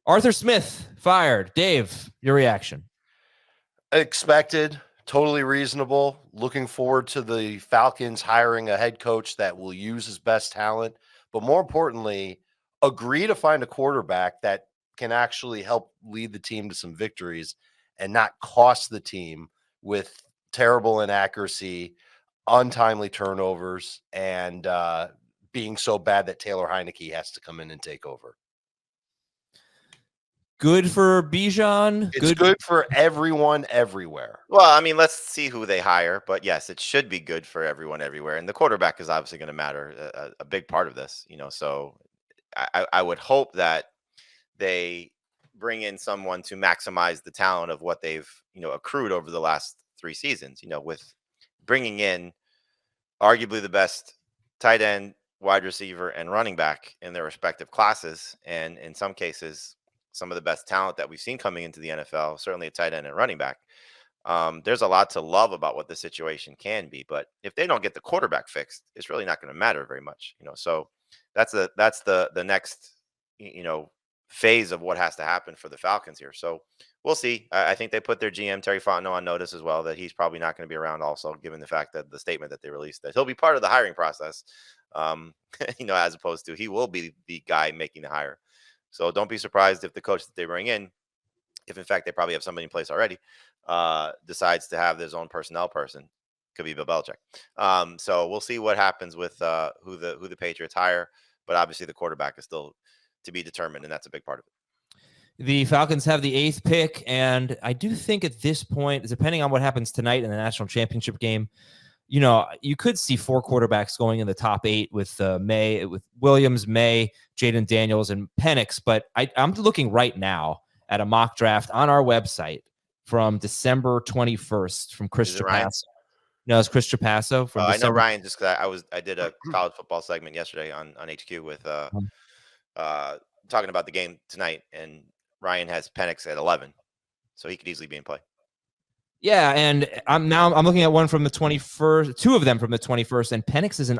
Arthur Smith fired. Dave, your reaction? Expected, totally reasonable. Looking forward to the Falcons hiring a head coach that will use his best talent, but more importantly, agree to find a quarterback that can actually help lead the team to some victories and not cost the team with terrible inaccuracy, untimely turnovers, and being so bad that Taylor Heineke has to come in and take over. Good for Bijan. It's good for everyone everywhere. Well, I mean, let's see who they hire, but yes, it should be good for everyone everywhere. And the quarterback is obviously going to matter a big part of this, so I would hope that they bring in someone to maximize the talent of what they've, accrued over the last 3 seasons, with bringing in arguably the best tight end, wide receiver, and running back in their respective classes. And in some cases, some of the best talent that we've seen coming into the NFL, certainly a tight end and running back. There's a lot to love about what the situation can be, but if they don't get the quarterback fixed, it's really not going to matter very much, So that's the next, phase of what has to happen for the Falcons here. So we'll see. I think they put their GM Terry Fontenot on notice as well that he's probably not going to be around. Also, given the fact that the statement that they released that he'll be part of the hiring process, as opposed to he will be the guy making the hire. So don't be surprised if the coach that they bring in, if in fact they probably have somebody in place already, decides to have his own personnel person. Could be Bill Belichick. So we'll see what happens with who the Patriots hire. But obviously the quarterback is still to be determined, and that's a big part of it. The Falcons have the 8th pick, and I do think at this point, depending on what happens tonight in the national championship game, you could see 4 quarterbacks going in the top 8 with Williams, May, Jaden Daniels, and Penix. But I'm looking right now at a mock draft on our website from December 21st from Chris Trapasso. No, it's Chris Trapasso. From I know Ryan just because I did a college football segment yesterday on HQ with talking about the game tonight, and Ryan has Penix at 11, so he could easily be in play. Yeah, and I'm looking at one from the 21st, 2 of them from the 21st, and Penix is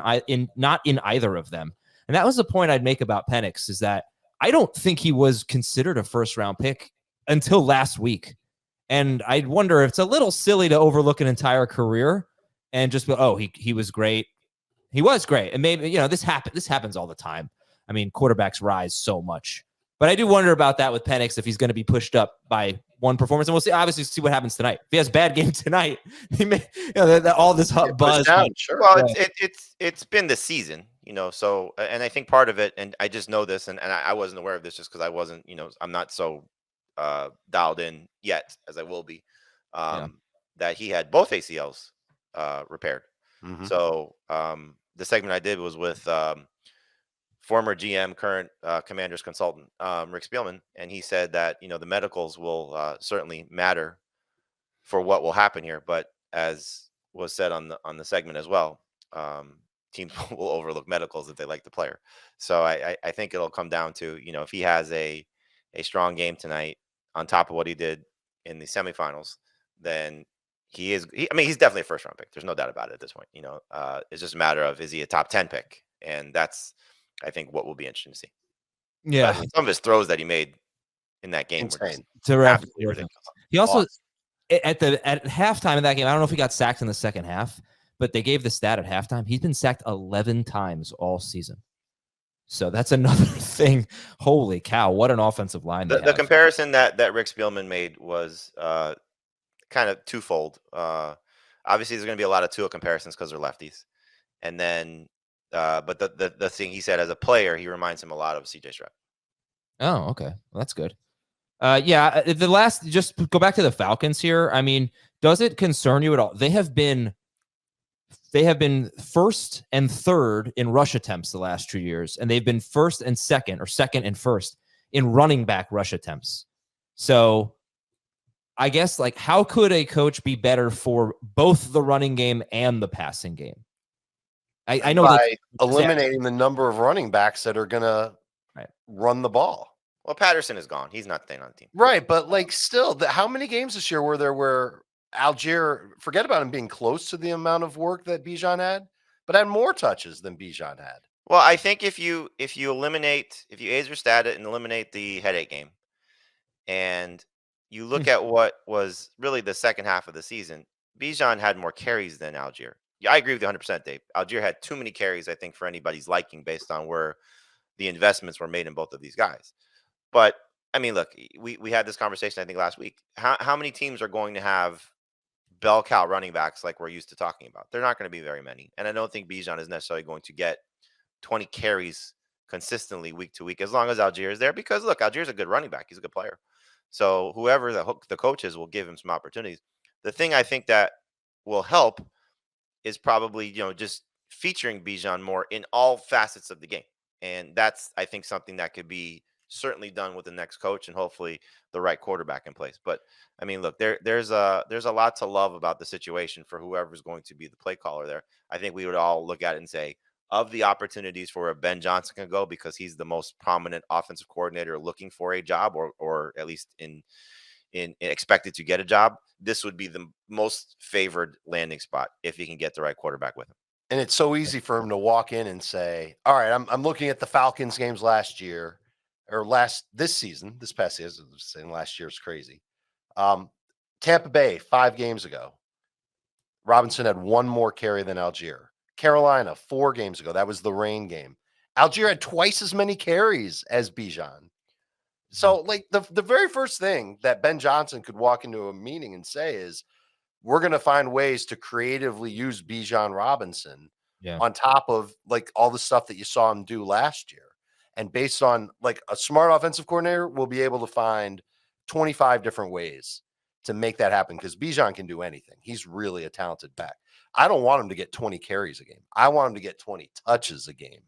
not in either of them. And that was the point I'd make about Penix, is that I don't think he was considered a first-round pick until last week. And I wonder if it's a little silly to overlook an entire career and just go, he was great. He was great. And maybe, this happens all the time. I mean, quarterbacks rise so much. But I do wonder about that with Penix, if he's going to be pushed up by one performance. And we'll see what happens tonight. If he has a bad game tonight, he may, all this buzz. Down, sure. Well, it's been the season, so, and I think part of it, and I just know this, and I wasn't aware of this just because I wasn't, I'm not so dialed in yet as I will be, that he had both ACLs repaired. Mm-hmm. So the segment I did was with former GM, current Commanders consultant, Rick Spielman, and he said that the medicals will certainly matter for what will happen here. But as was said on the segment as well, teams will overlook medicals if they like the player. So I think it'll come down to if he has a strong game tonight on top of what he did in the semifinals, then he's definitely a first round pick. There's no doubt about it at this point. It's just a matter of, is he a top 10 pick, and that's, I think, what will be interesting to see. Yeah, some of his throws that he made in that game were ridiculous. He also at halftime of that game, I don't know if he got sacked in the second half, but they gave the stat at halftime. He's been sacked 11 times all season. So that's another thing. Holy cow, what an offensive line. The comparison that Rick Spielman made was kind of twofold. Obviously, there's going to be a lot of Tua comparisons because they're lefties. And then but the thing he said, as a player, he reminds him a lot of CJ Stroud. Oh, okay. Well, that's good. Just go back to the Falcons here. I mean, does it concern you at all? They have been first and third in rush attempts the last 2 years, and they've been first and second, or second and first, in running back rush attempts. So I guess, how could a coach be better for both the running game and the passing game? I know by eliminating the number of running backs that are going to run the ball. Well, Patterson is gone. He's not staying on the team. Right, but still, how many games this year were Algier, forget about him being close to the amount of work that Bijan had, but had more touches than Bijan had? Well, I think if you ace your stat it and eliminate the headache game, And you look at what was really the second half of the season, Bijan had more carries than Algier. Yeah, I agree with you 100%, Dave. Algier had too many carries, I think, for anybody's liking based on where the investments were made in both of these guys. But I mean, look, we had this conversation, I think, last week. How many teams are going to have bell cow running backs like we're used to talking about? They're not going to be very many. And I don't think Bijan is necessarily going to get 20 carries consistently week to week as long as Algier is there. Because look, Algier's a good running back. He's a good player. So whoever the coach is will give him some opportunities. The thing I think that will help is probably, just featuring Bijan more in all facets of the game. And that's, I think, something that could be certainly done with the next coach and hopefully the right quarterback in place. But I mean, look, there's a lot to love about the situation for whoever's going to be the play caller there. I think we would all look at it and say, of the opportunities for where Ben Johnson can go, because he's the most prominent offensive coordinator looking for a job, or at least in expected to get a job, this would be the most favored landing spot if he can get the right quarterback with him. And it's so easy for him to walk in and say, all right, I'm looking at the Falcons games last year or this season, this past season, saying last year's crazy. Tampa Bay 5 games ago, Robinson had 1 more carry than Algier. Carolina 4 games ago, that was the rain game. Algier had twice as many carries as Bijan. So, like, the very first thing that Ben Johnson could walk into a meeting and say is, we're going to find ways to creatively use Bijan Robinson on top of, like, all the stuff that you saw him do last year. And based on, like, a smart offensive coordinator will be able to find 25 different ways to make that happen, because Bijan can do anything. He's really a talented back. I don't want him to get 20 carries a game. I want him to get 20 touches a game.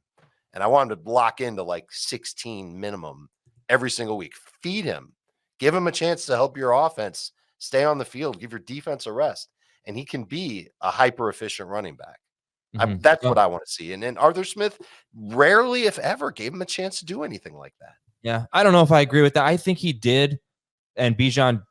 And I want him to lock into like 16 minimum every single week. Feed him. Give him a chance to help your offense stay on the field. Give your defense a rest. And he can be a hyper-efficient running back. That's what I want to see. And Arthur Smith rarely, if ever, gave him a chance to do anything like that. Yeah, I don't know if I agree with that. I think he did. And Bijan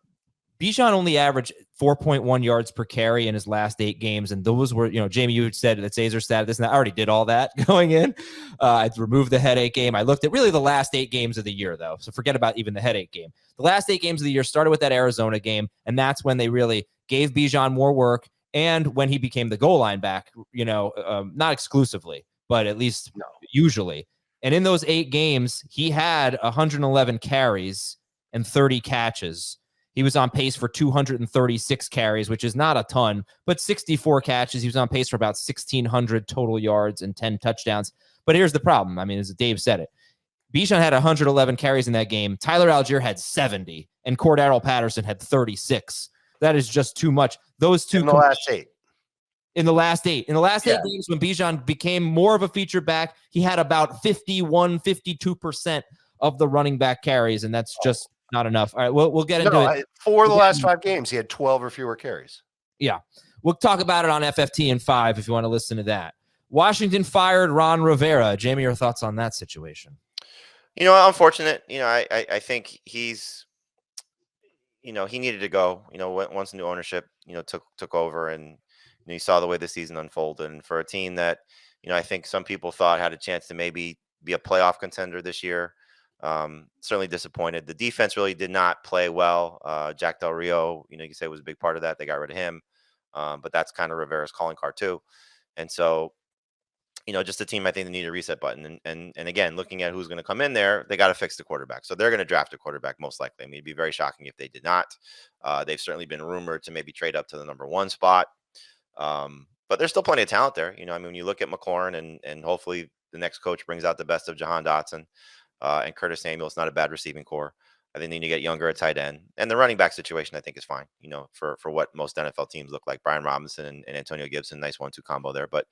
only averaged 4.1 yards per carry in his last 8 games. And those were, Jamie, you had said that Caesar stat this and that. I already did all that going in. I removed the headache game. I looked at really the last 8 games of the year, though. So forget about even the headache game. The last 8 games of the year started with that Arizona game. And that's when they really gave Bijan more work. And when he became the goal line back, not exclusively, but at least usually. And in those 8 games, he had 111 carries and 30 catches. He was on pace for 236 carries, which is not a ton, but 64 catches. He was on pace for about 1,600 total yards and 10 touchdowns. But here's the problem. I mean, as Dave said it, Bijan had 111 carries in that game. Tyler Algier had 70, and Cordero Patterson had 36. That is just too much. Those two in the last 8. In the last 8 games, when Bijan became more of a feature back, he had about 52% of the running back carries, and that's just not enough. All right, we'll get into it. For the last 5 games, he had 12 or fewer carries. Yeah. We'll talk about it on FFT in 5 if you want to listen to that. Washington fired Ron Rivera. Jamie, your thoughts on that situation? Unfortunate. I think he's, he needed to go. Once new ownership, took over, and you saw the way the season unfolded. And for a team that, I think some people thought had a chance to maybe be a playoff contender this year, certainly disappointed. The defense really did not play well. Jack Del Rio, you could say was a big part of that. They got rid of him. But that's kind of Rivera's calling card too. And so, just a team I think they need a reset button. And again, looking at who's going to come in there, they got to fix the quarterback. So they're going to draft a quarterback most likely. I mean, it'd be very shocking if they did not. They've certainly been rumored to maybe trade up to the number 1 spot. But there's still plenty of talent there. When you look at McLaurin and hopefully the next coach brings out the best of Jahan Dotson and Curtis Samuel. It's not a bad receiving core. I think they need to get younger at tight end. And the running back situation, I think, is fine, for what most NFL teams look like. Brian Robinson and Antonio Gibson, nice 1-2 combo there. But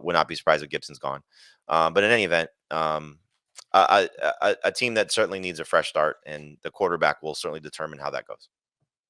would not be surprised if Gibson's gone. But in any event, a team that certainly needs a fresh start, and the quarterback will certainly determine how that goes.